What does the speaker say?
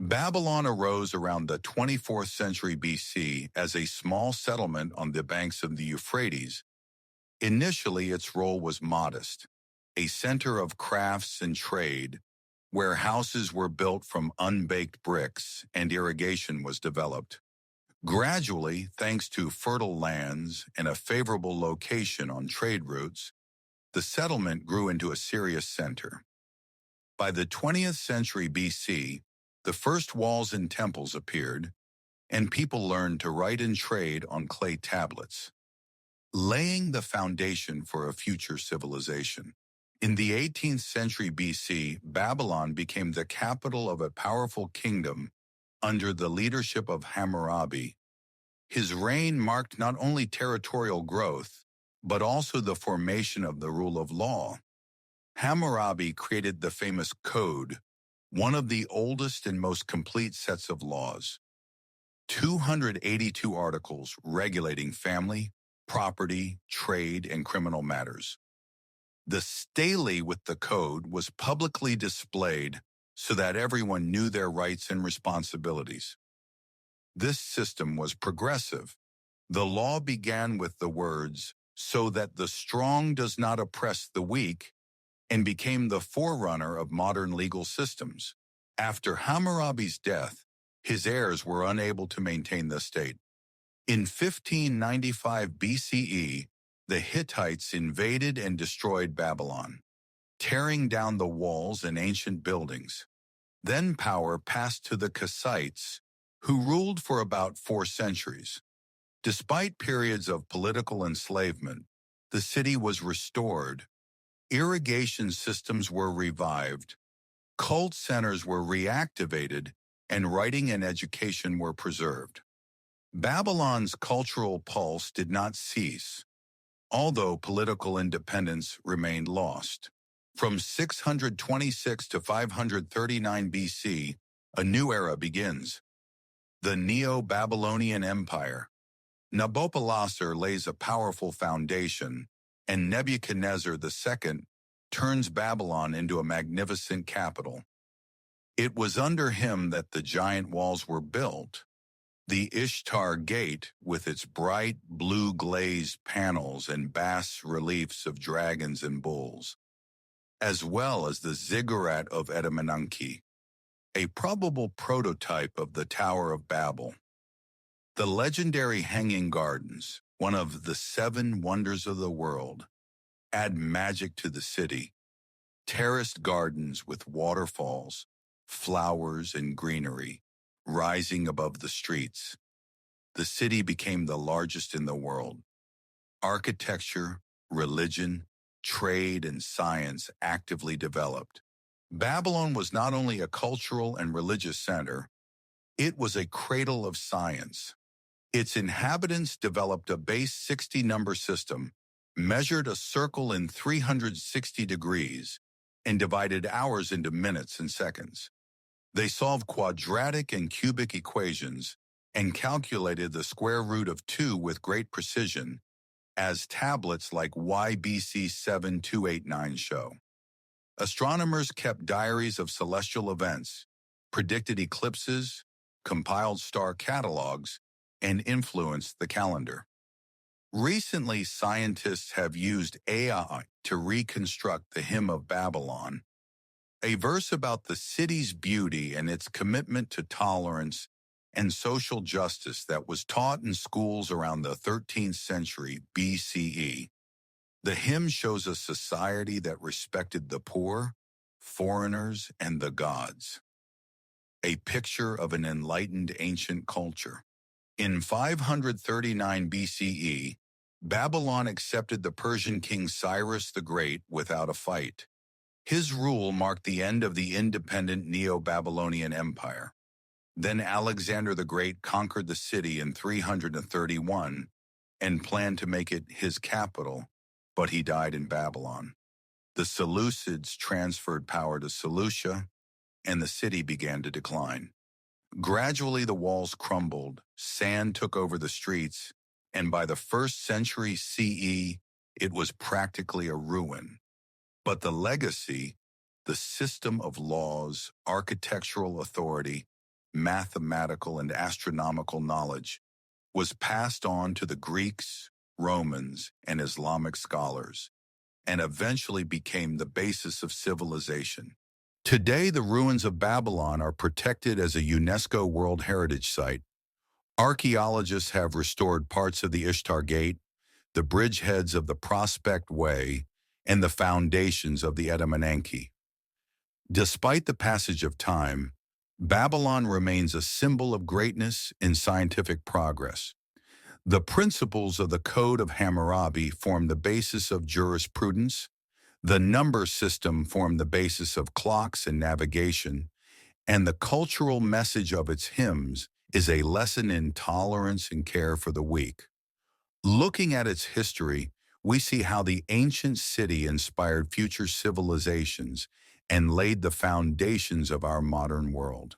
Babylon arose around the 24th century BC as a small settlement on the banks of the Euphrates. Initially, its role was modest, a center of crafts and trade, where houses were built from unbaked bricks and irrigation was developed. Gradually, thanks to fertile lands and a favorable location on trade routes, the settlement grew into a serious center. By the 20th century BC, the first walls and temples appeared, and people learned to write and trade on clay tablets, laying the foundation for a future civilization. In the 18th century BC, Babylon became the capital of a powerful kingdom under the leadership of Hammurabi. His reign marked not only territorial growth, but also the formation of the rule of law. Hammurabi created the famous Code, one of the oldest and most complete sets of laws. 282 articles regulating family, property, trade, and criminal matters. The stele with the code was publicly displayed so that everyone knew their rights and responsibilities. This system was progressive. The law began with the words, "so that the strong does not oppress the weak," and became the forerunner of modern legal systems. After Hammurabi's death, his heirs were unable to maintain the state. In 1595 BCE, the Hittites invaded and destroyed Babylon, tearing down the walls and ancient buildings. Then power passed to the Kassites, who ruled for about 4 centuries. Despite periods of political enslavement, the city was restored. Irrigation systems were revived, cult centers were reactivated, and writing and education were preserved. Babylon's cultural pulse did not cease, although political independence remained lost. From 626 to 539 BC, a new era begins. The Neo-Babylonian Empire. Nabopolassar lays a powerful foundation, and Nebuchadnezzar II turns Babylon into a magnificent capital. It was under him that the giant walls were built. The Ishtar Gate, with its bright blue glazed panels and bas-reliefs of dragons and bulls, as well as the Ziggurat of Etemenanke, a probable prototype of the Tower of Babel. The legendary Hanging Gardens, one of the 7 wonders of the world, add magic to the city. Terraced gardens with waterfalls, flowers, and greenery rising above the streets. The city became the largest in the world. Architecture, religion, trade, and science actively developed. Babylon was not only a cultural and religious center, it was a cradle of science. Its inhabitants developed a base 60 number system, measured a circle in 360 degrees, and divided hours into minutes and seconds. They solved quadratic and cubic equations and calculated the square root of 2 with great precision, as tablets like YBC 7289 show. Astronomers kept diaries of celestial events, predicted eclipses, compiled star catalogs, and influenced the calendar. Recently, scientists have used AI to reconstruct the Hymn of Babylon, a verse about the city's beauty and its commitment to tolerance and social justice that was taught in schools around the 13th century BCE. The hymn shows a society that respected the poor, foreigners, and the gods, a picture of an enlightened ancient culture. In 539 BCE, Babylon accepted the Persian king Cyrus the Great without a fight. His rule marked the end of the independent Neo-Babylonian Empire. Then Alexander the Great conquered the city in 331 and planned to make it his capital, but he died in Babylon. The Seleucids transferred power to Seleucia, and the city began to decline. Gradually, the walls crumbled, sand took over the streets, and by the 1st century CE, it was practically a ruin. But the legacy, the system of laws, architectural authority, mathematical, and astronomical knowledge was passed on to the Greeks, Romans, and Islamic scholars, and eventually became the basis of civilization. Today, the ruins of Babylon are protected as a UNESCO World Heritage Site. Archaeologists have restored parts of the Ishtar Gate, the bridgeheads of the Prospect Way, and the foundations of the Edamananke. Despite the passage of time, Babylon remains a symbol of greatness in scientific progress. The principles of the Code of Hammurabi form the basis of jurisprudence, the number system formed the basis of clocks and navigation, and the cultural message of its hymns is a lesson in tolerance and care for the weak. Looking at its history, we see how the ancient city inspired future civilizations and laid the foundations of our modern world.